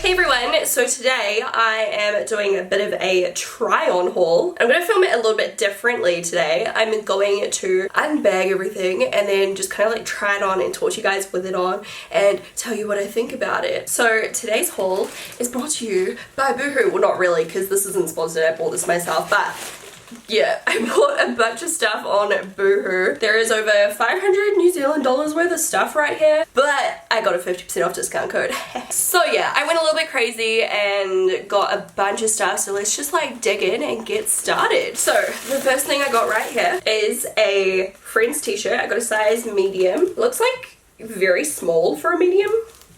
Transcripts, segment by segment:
Hey everyone, so today I am doing a bit of a try on haul. I'm going to film it a little bit differently today. I'm going to unbag everything and then just kind of like try it on and talk to you guys with it on and tell you what I think about it. So today's haul is brought to you by BOOHOO. Well, not really, because this isn't sponsored, I bought this myself, but yeah, I bought a bunch of stuff on BOOHOO. There is over 500 New Zealand dollars worth of stuff right here, but I got a 50% off discount code. So yeah, I went a little bit crazy and got a bunch of stuff, so let's just like dig in and get started. So the first thing I got right here is a Friends t-shirt. I got a size medium. Looks like very small for a medium.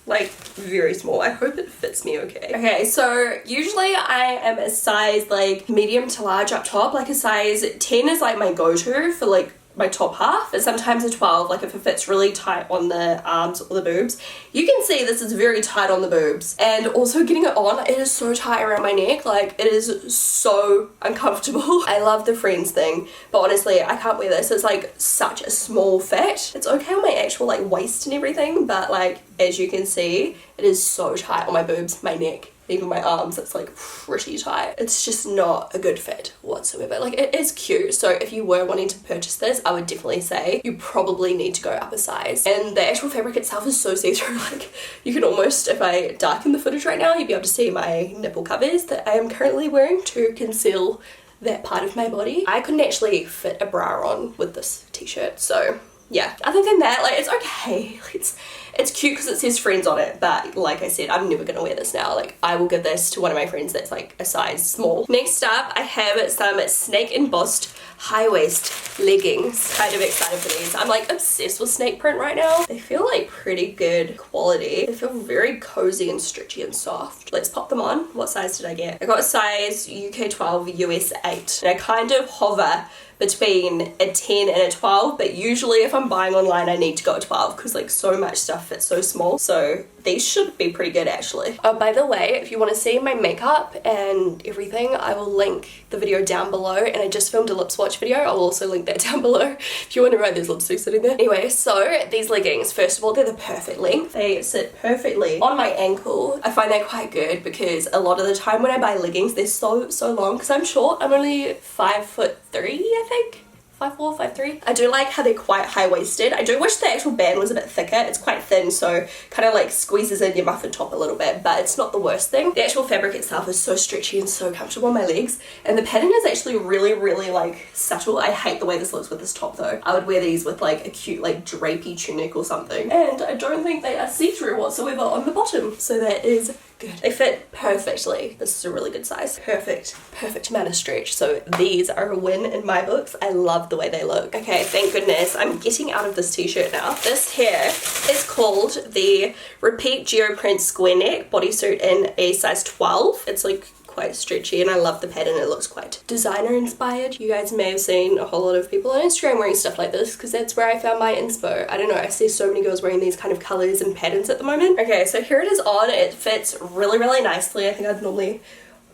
Like very small. I hope it fits me okay. Okay, so usually I am a size like medium to large up top. Like a size 10 is like my go-to for like my top half, but sometimes a 12, like if it fits really tight on the arms or the boobs. You can see this is very tight on the boobs, and also getting it on, it is so tight around my neck, like it is so uncomfortable. I love the Friends thing, but honestly I can't wear this. It's like such a small fit. It's okay on my actual like waist and everything, but like as you can see, it is so tight on my boobs, my neck, even my arms. It's like pretty tight. It's just not a good fit whatsoever. Like it is cute, so if you were wanting to purchase this, I would definitely say you probably need to go up a size. And the actual fabric itself is so see-through, like you can almost, if I darken the footage right now, you'd be able to see my nipple covers that I am currently wearing to conceal that part of my body. I couldn't actually fit a bra on with this t-shirt, so yeah. Other than that, like it's okay. It's cute because it says Friends on it, but like I said, I'm never gonna wear this now. Like I will give this to one of my friends that's like a size small. Next up, I have some snake embossed high waist leggings. Kind of excited for these. I'm like obsessed with snake print right now. They feel like pretty good quality. They feel very cozy and stretchy and soft. Let's pop them on. What size did I get? I got a size UK 12, US 8. And I kind of hover between a 10 and a 12, but usually if I'm buying online I need to go a 12 because like so much stuff fits so small. So these should be pretty good actually. Oh, by the way, if you want to see my makeup and everything, I will link the video down below, and I just filmed a lip swatch video. I'll also link that down below if you wonder why there's lipstick sitting there. Anyway, so these leggings, first of all, they're the perfect length. They sit perfectly on my ankle. I find that quite good because a lot of the time when I buy leggings, they're so long because I'm short. I'm only 5'3", I think. 5'4", 5'3". I do like how they're quite high-waisted. I do wish the actual band was a bit thicker. It's quite thin, so kind of like squeezes in your muffin top a little bit, but it's not the worst thing. The actual fabric itself is so stretchy and so comfortable on my legs, and the pattern is actually really like subtle. I hate the way this looks with this top though. I would wear these with like a cute like drapey tunic or something, and I don't think they are see-through whatsoever on the bottom, so that is good. They fit perfectly. This is a really good size. Perfect amount of stretch. So these are a win in my books. I love the way they look. Okay, thank goodness I'm getting out of this t-shirt now. This here is called the Repeat Geoprint Square Neck Bodysuit in a size 12. It's like quite stretchy and I love the pattern. It looks quite designer inspired. You guys may have seen a whole lot of people on Instagram wearing stuff like this because that's where I found my inspo. I don't know, I see so many girls wearing these kind of colors and patterns at the moment. Okay, so here it is on. It fits really nicely. I think I'd normally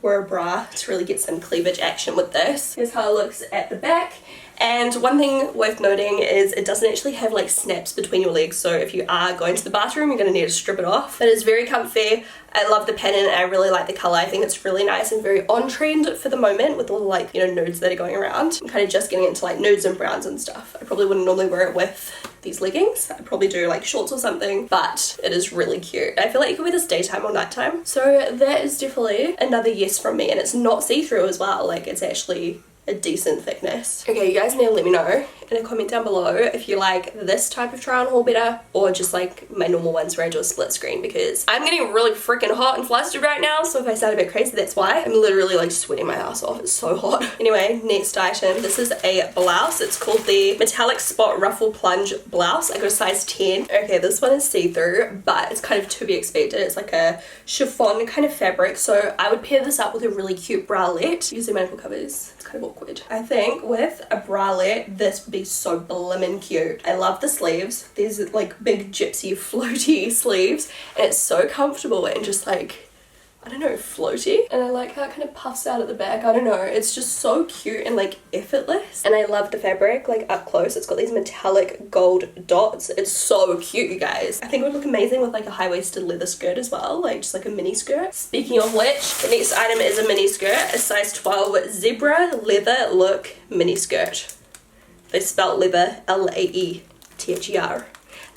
wear a bra to really get some cleavage action with this. Here's how it looks at the back. And one thing worth noting is it doesn't actually have like snaps between your legs, so if you are going to the bathroom you're going to need to strip it off. But it's very comfy. I love the pattern and I really like the colour. I think it's really nice and very on trend for the moment with all the like, you know, nudes that are going around. I'm kind of just getting into like nudes and browns and stuff. I probably wouldn't normally wear it with these leggings. I'd probably do like shorts or something, but it is really cute. I feel like you can wear this daytime or nighttime. So that is definitely another yes from me, and it's not see-through as well. Like it's actually a decent thickness. Okay, you guys need to let me know in a comment down below if you like this type of try on haul better or just like my normal ones where I do a split screen, because I'm getting really freaking hot and flustered right now, so if I sound a bit crazy that's why. I'm literally like sweating my ass off. It's so hot. Anyway, next item. This is a blouse. It's called the Metallic Spot Ruffle Plunge Blouse. I got a size 10. Okay, this one is see-through, but it's kind of to be expected. It's like a chiffon kind of fabric, so I would pair this up with a really cute bralette. Using my nipple covers, it's kind of awkward. I think with a bralette this would be so blimmin' cute. I love the sleeves. These like big gypsy floaty sleeves, and it's so comfortable and just like I don't know, floaty. And I like how it kind of puffs out at the back. I don't know, it's just so cute and like effortless. And I love the fabric, like up close. It's got these metallic gold dots. It's so cute, you guys. I think it would look amazing with like a high-waisted leather skirt as well, like just like a mini skirt. Speaking of which, the next item is a mini skirt, a size 12 zebra leather look mini skirt. They spelled leather L-A-E-T-H-E-R.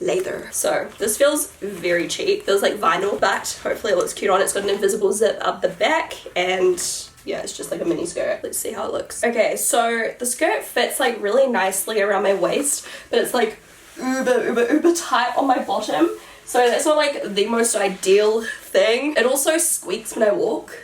Leather. So this feels very cheap. Feels like vinyl, but hopefully it looks cute on. It's got an invisible zip up the back, and yeah, it's just like a mini skirt. Let's see how it looks. Okay, so the skirt fits like really nicely around my waist, but it's like uber tight on my bottom. So that's not like the most ideal thing. It also squeaks when I walk.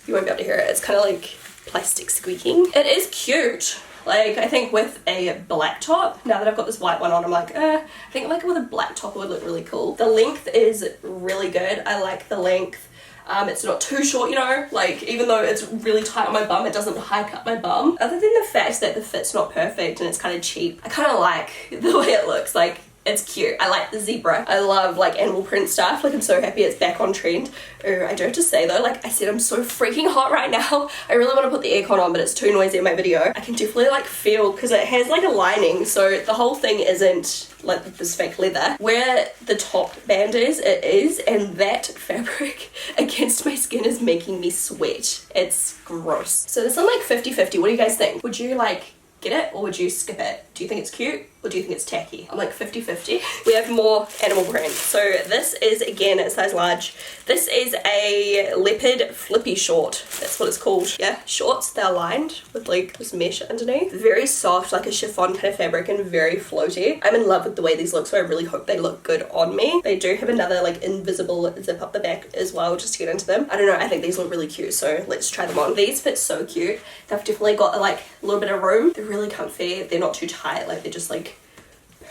You won't be able to hear it. It's kind of like plastic squeaking. It is cute. Like, I think with a black top, now that I've got this white one on, I'm like, I think like with a black top it would look really cool. The length is really good. I like the length. It's not too short, you know, like even though it's really tight on my bum, it doesn't hike up my bum. Other than the fact that the fit's not perfect and it's kind of cheap, I kind of like the way it looks. Like, it's cute. I like the zebra. I love like animal print stuff. Like, I'm so happy it's back on trend. I do have to say though, like I said, I'm so freaking hot right now. I really want to put the aircon on, but it's too noisy in my video. I can definitely like feel, because it has like a lining, so the whole thing isn't like this fake leather. Where the top band is, it is, and that fabric against my skin is making me sweat. It's gross. So this is like 50-50. What do you guys think? Would you like get it or would you skip it? Do you think it's cute or do you think it's tacky? I'm like 50-50. We have more animal print. So this is again a size large. This is a leopard flippy short. That's what it's called. Yeah, shorts. They're lined with like this mesh underneath. Very soft, like a chiffon kind of fabric, and very floaty. I'm in love with the way these look, so I really hope they look good on me. They do have another like invisible zip up the back as well, just to get into them. I don't know, I think these look really cute, so let's try them on. These fit so cute. They've definitely got like a little bit of room. They're really comfy. They're not too tight, like they're just like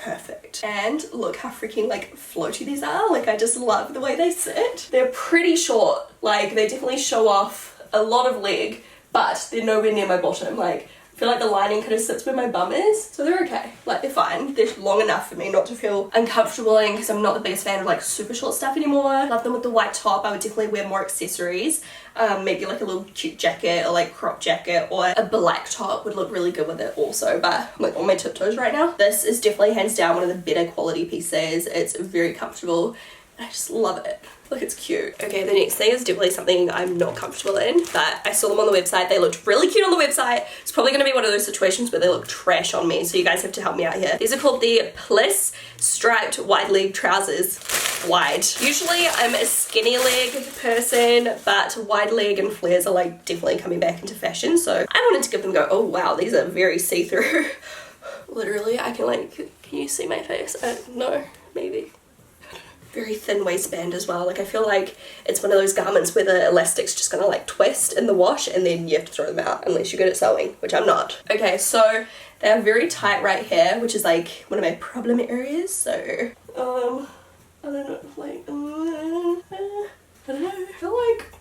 perfect. And look how freaking like floaty these are. Like, I just love the way they sit. They're pretty short. Like, they definitely show off a lot of leg, but they're nowhere near my bottom. Like, I feel like the lining kind of sits where my bum is, so they're okay. Like, they're fine. They're long enough for me not to feel uncomfortable in, because I'm not the biggest fan of like super short stuff anymore. Love them with the white top. I would definitely wear more accessories. Maybe like a little cute jacket or like crop jacket, or a black top would look really good with it also, but I'm like on my tiptoes right now. This is definitely hands down one of the better quality pieces. It's very comfortable. I just love it. Look, it's cute. Okay, the next thing is definitely something I'm not comfortable in, but I saw them on the website. They looked really cute on the website. It's probably going to be one of those situations where they look trash on me, so you guys have to help me out here. These are called the Plis striped wide leg trousers. Wide. Usually I'm a skinny leg person, but wide leg and flares are like definitely coming back into fashion, so I wanted to give them a go. Oh wow, these are very see-through. Literally, I can like, can you see my face? No, maybe. Very thin waistband as well. Like, I feel like it's one of those garments where the elastic's just gonna like twist in the wash and then you have to throw them out unless you're good at sewing, which I'm not. Okay, so they are very tight right here, which is like one of my problem areas. So I don't know, like I don't know, I feel like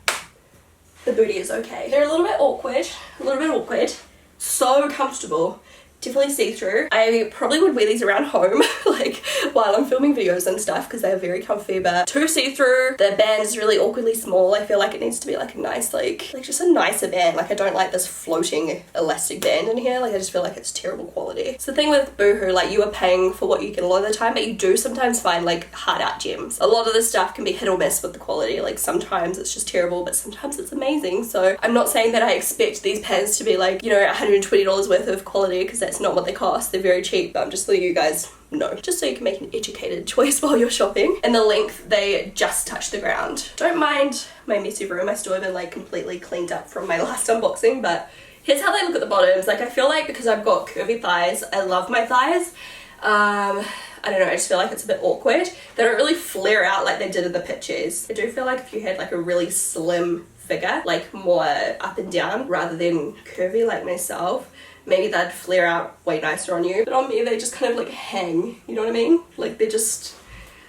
the booty is okay. They're a little bit awkward, so comfortable. Definitely see-through. I probably would wear these around home, like while I'm filming videos and stuff, because they're very comfy, but too see-through. The band is really awkwardly small. I feel like it needs to be like a nice, like just a nicer band. Like, I don't like this floating elastic band in here. Like, I just feel like it's terrible quality. It's the thing with Boohoo, like, you are paying for what you get a lot of the time, but you do sometimes find like hard out gems. A lot of the stuff can be hit or miss with the quality. Like, sometimes it's just terrible, but sometimes it's amazing. So I'm not saying that I expect these pants to be like, you know, $120 worth of quality, because that's not what they cost. They're very cheap, but I'm just letting you guys know, just so you can make an educated choice while you're shopping. And the length, they just touch the ground. Don't mind my messy room. I still haven't like completely cleaned up from my last unboxing, but here's how they look at the bottoms. Like, I feel like because I've got curvy thighs, I love my thighs. I don't know, I just feel like it's a bit awkward. They don't really flare out like they did in the pictures. I do feel like if you had like a really slim figure, like more up and down rather than curvy like myself, maybe they'd flare out way nicer on you. But on me, they just kind of like hang, you know what I mean? Like, they're just,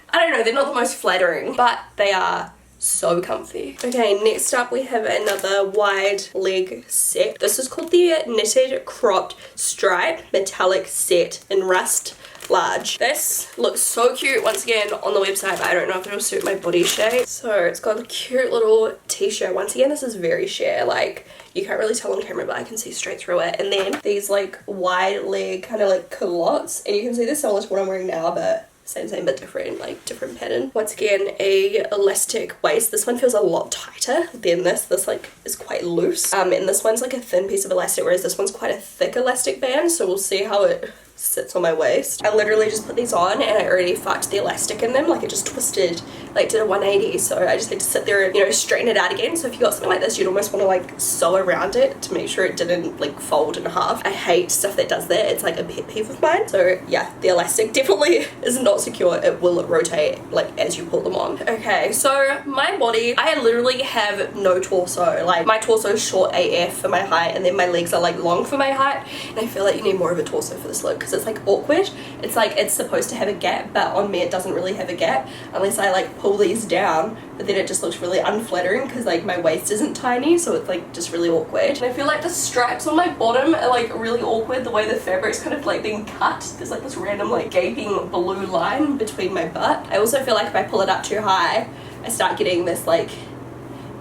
I don't know, they're not the most flattering, but they are so comfy. Okay, next up we have another wide leg set. This is called the Knitted Cropped Stripe Metallic Set in Rust large. This looks so cute once again on the website, but I don't know if it'll suit my body shape. So it's got a cute little t-shirt. Once again, this is very sheer, like you can't really tell on camera, but I can see straight through it. And then these like wide leg kind of like culottes, and you can see this similar to what I'm wearing now, but same but different, like different pattern. Once again, a elastic waist. This one feels a lot tighter than this like is quite loose, and this one's like a thin piece of elastic, whereas this one's quite a thick elastic band, so we'll see how it sits on my waist. I literally just put these on and I already fucked the elastic in them, like it just twisted, like did a 180, so I just had to sit there and, you know, straighten it out again. So if you got something like this, you'd almost want to like sew around it to make sure it didn't like fold in half. I hate stuff that does that. It's like a pet peeve of mine. So yeah, the elastic definitely is not secure. It will rotate like as you pull them on. Okay, so my body, I literally have no torso. Like my torso is short AF for my height, and then my legs are like long for my height, and I feel like you need more of a torso for this look because it's like awkward. It's like it's supposed to have a gap, but on me it doesn't really have a gap unless I like pull these down, but then it just looks really unflattering because like my waist isn't tiny, so it's like just really awkward. And I feel like the stripes on my bottom are like really awkward, the way the fabric's kind of like being cut. There's like this random like gaping blue line between my butt. I also feel like if I pull it up too high, I start getting this like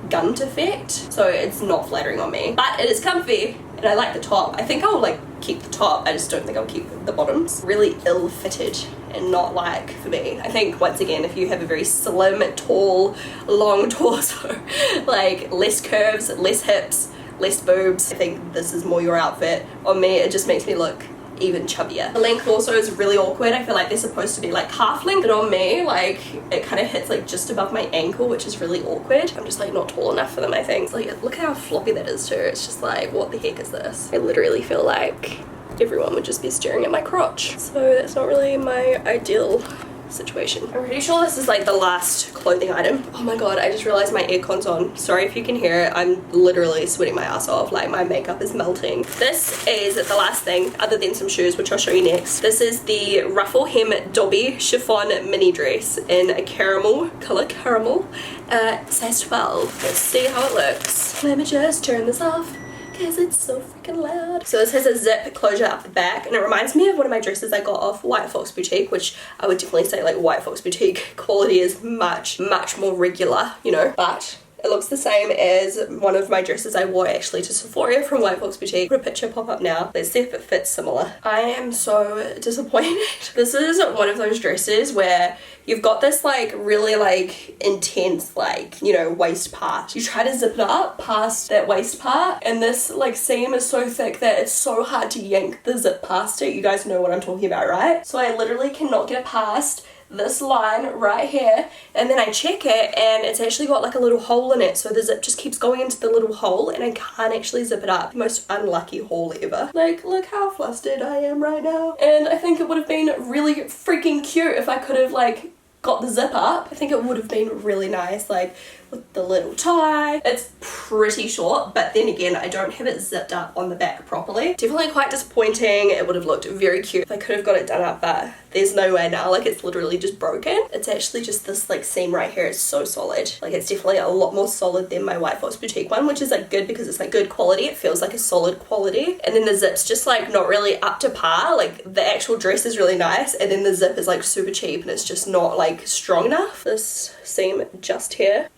gunt effect, so it's not flattering on me, but it is comfy and I like the top. I think I'll like keep the top, I just don't think I'll keep the bottoms. Really ill-fitted and not like for me. I think once again, if you have a very slim, tall, long torso, like less curves, less hips, less boobs, I think this is more your outfit. On me, it just makes me look even chubbier. The length also is really awkward. I feel like they're supposed to be like half length, but on me, like it kind of hits like just above my ankle, which is really awkward. I'm just like not tall enough for them, I think. Like look at how floppy that is too. It's just like, what the heck is this? I literally feel like everyone would just be staring at my crotch, so that's not really my ideal situation. I'm pretty sure this is like the last clothing item. Oh my god, I just realized my aircon's on. Sorry if you can hear it, I'm literally sweating my ass off, like my makeup is melting. This is the last thing other than some shoes, which I'll show you next. This is the ruffle hem dobby chiffon mini dress in a caramel color, size 12. Let's see how it looks. Let me just turn this off because it's so freaking loud. So this has a zip closure up the back, and it reminds me of one of my dresses I got off White Fox Boutique, which I would definitely say like White Fox Boutique quality is much more regular, you know, but it looks the same as one of my dresses I wore actually to Sephora from White Fox Boutique. Put a picture pop up now. Let's see if it fits similar. I am so disappointed. This is one of those dresses where you've got this like really like intense like, you know, waist part. You try to zip it up past that waist part, and this like seam is so thick that it's so hard to yank the zip past it. You guys know what I'm talking about, right? So I literally cannot get it past this line right here, and then I check it and it's actually got like a little hole in it, so the zip just keeps going into the little hole and I can't actually zip it up. Most unlucky haul ever. Like look how flustered I am right now. And I think it would have been really freaking cute if I could have like got the zip up. I think it would have been really nice, like with the little tie. It's pretty short, but then again, I don't have it zipped up on the back properly. Definitely quite disappointing. It would have looked very cute if I could have got it done up, but there's no way now. Like it's literally just broken. It's actually just this like seam right here is so solid. Like it's definitely a lot more solid than my White Fox Boutique one, which is like good because it's like good quality. It feels like a solid quality. And then the zip's just like not really up to par. Like the actual dress is really nice, and then the zip is like super cheap and it's just not like strong enough. This seam just here,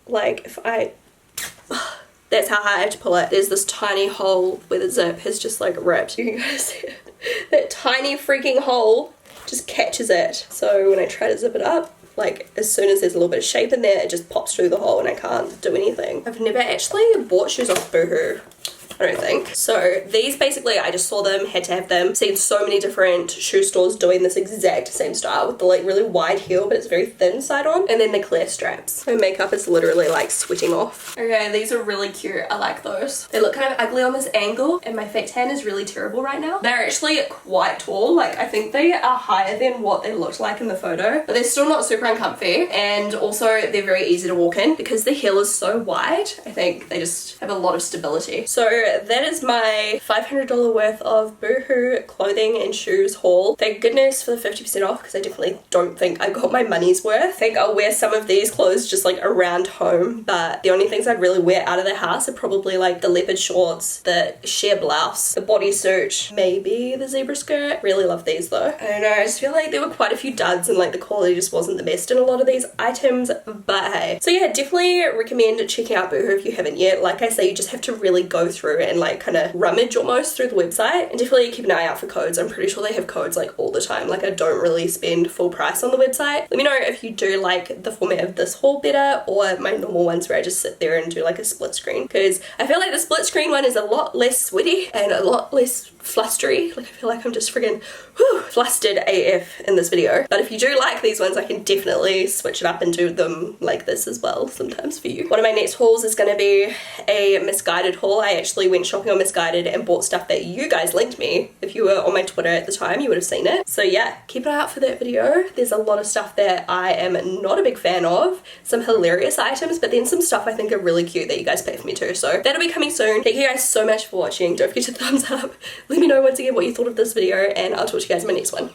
like if I that's how high I have to pull it. There's this tiny hole where the zip has just like ripped. You can guys see it. That tiny freaking hole just catches it. So when I try to zip it up, like as soon as there's a little bit of shape in there, it just pops through the hole and I can't do anything. I've never actually bought shoes off BOOHOO, I don't think. So these basically, I just saw them, had to have them. Seen so many different shoe stores doing this exact same style with the like really wide heel, but it's very thin side on, and then the clear straps. My makeup is literally like sweating off. Okay, these are really cute. I like those. They look kind of ugly on this angle, and my fake tan is really terrible right now. They're actually quite tall. Like I think they are higher than what they looked like in the photo, but they're still not super uncomfy, and also they're very easy to walk in because the heel is so wide. I think they just have a lot of stability. So that is my $500 worth of Boohoo clothing and shoes haul. Thank goodness for the 50% off, because I definitely don't think I got my money's worth. I think I'll wear some of these clothes just like around home, but the only things I'd really wear out of the house are probably like the leopard shorts, the sheer blouse, the bodysuit, maybe the zebra skirt. Really love these though. I don't know, I just feel like there were quite a few duds and like the quality just wasn't the best in a lot of these items, but hey. So yeah, definitely recommend checking out Boohoo if you haven't yet. Like I say, you just have to really go through and like kind of rummage almost through the website, and definitely keep an eye out for codes. I'm pretty sure they have codes like all the time. Like I don't really spend full price on the website. Let me know if you do like the format of this haul better or my normal ones where I just sit there and do like a split screen, because I feel like the split screen one is a lot less sweaty and a lot less flustery. Like I feel like I'm just friggin' flustered AF in this video. But if you do like these ones, I can definitely switch it up and do them like this as well sometimes for you. One of my next hauls is going to be a Misguided haul. I actually went shopping on Misguided and bought stuff that you guys linked me. If you were on my Twitter at the time, you would have seen it. So yeah, keep an eye out for that video. There's a lot of stuff that I am not a big fan of. Some hilarious items, but then some stuff I think are really cute that you guys pay for me too. So that'll be coming soon. Thank you guys so much for watching. Don't forget to thumbs up. Let me know once again what you thought of this video, and I'll talk to you guys in my next one.